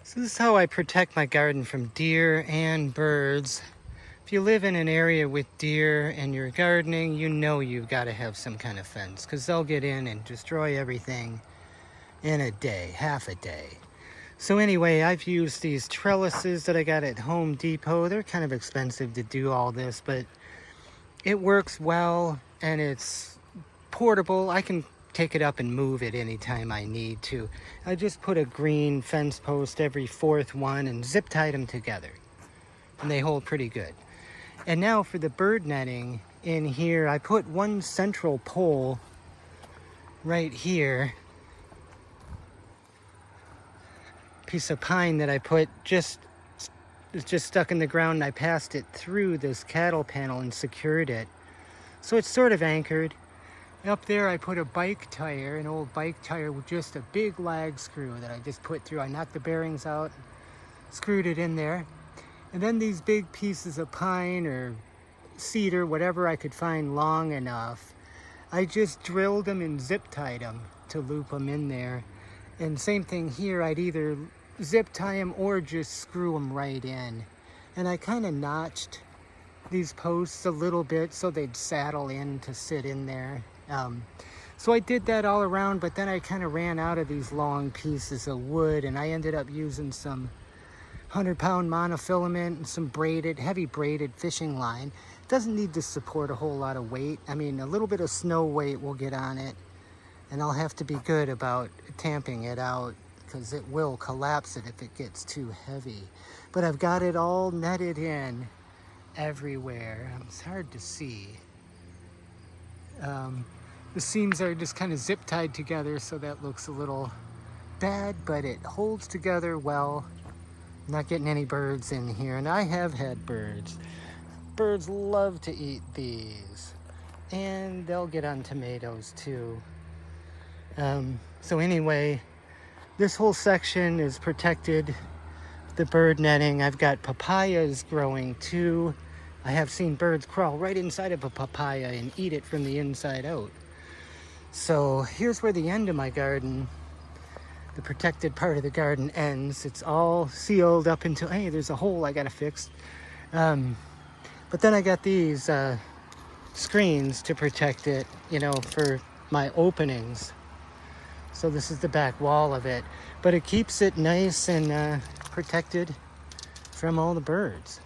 So this is how I protect my garden from deer and birds. If you live in an area with deer and you're gardening, you know you've got to have some kind of fence because they'll get in and destroy everything in a day, half a day. So anyway, I've used these trellises that I got at Home Depot. They're kind of expensive to do all this, but it works well and it's portable. I can take it up and move it anytime I need to. I just put a green fence post every fourth one and zip tied them together. And they hold pretty good. And now for the bird netting in here, I put one central pole right here. Piece of pine that I put it's just stuck in the ground, and I passed it through this cattle panel and secured it. So it's sort of anchored. Up there I put a bike tire, an old bike tire with just a big lag screw that I just put through. I knocked the bearings out, screwed it in there. And then these big pieces of pine or cedar, whatever I could find long enough, I just drilled them and zip tied them to loop them in there. And same thing here, I'd either zip tie them or just screw them right in. And I kind of notched these posts a little bit so they'd saddle in to sit in there. So I did that all around, but then I kind of ran out of these long pieces of wood, and I ended up using some 100-pound monofilament and some heavy braided fishing line. It doesn't need to support a whole lot of weight. I mean, a little bit of snow weight will get on it, and I'll have to be good about tamping it out because it will collapse it if it gets too heavy. But I've got it all netted in everywhere. It's hard to see. The seams are just kind of zip tied together, so that looks a little bad, but it holds together well. Not getting any birds in here, and I have had birds. Birds love to eat these, and they'll get on tomatoes too. So anyway, this whole section is protected, the bird netting. I've got papayas growing too. I have seen birds crawl right inside of a papaya and eat it from the inside out. So here's where the end of my garden, the protected part of the garden, ends. It's all sealed up until, hey, there's a hole I gotta fix. But then I got these screens to protect it, you know, for my openings. So this is the back wall of it, but it keeps it nice and protected from all the birds.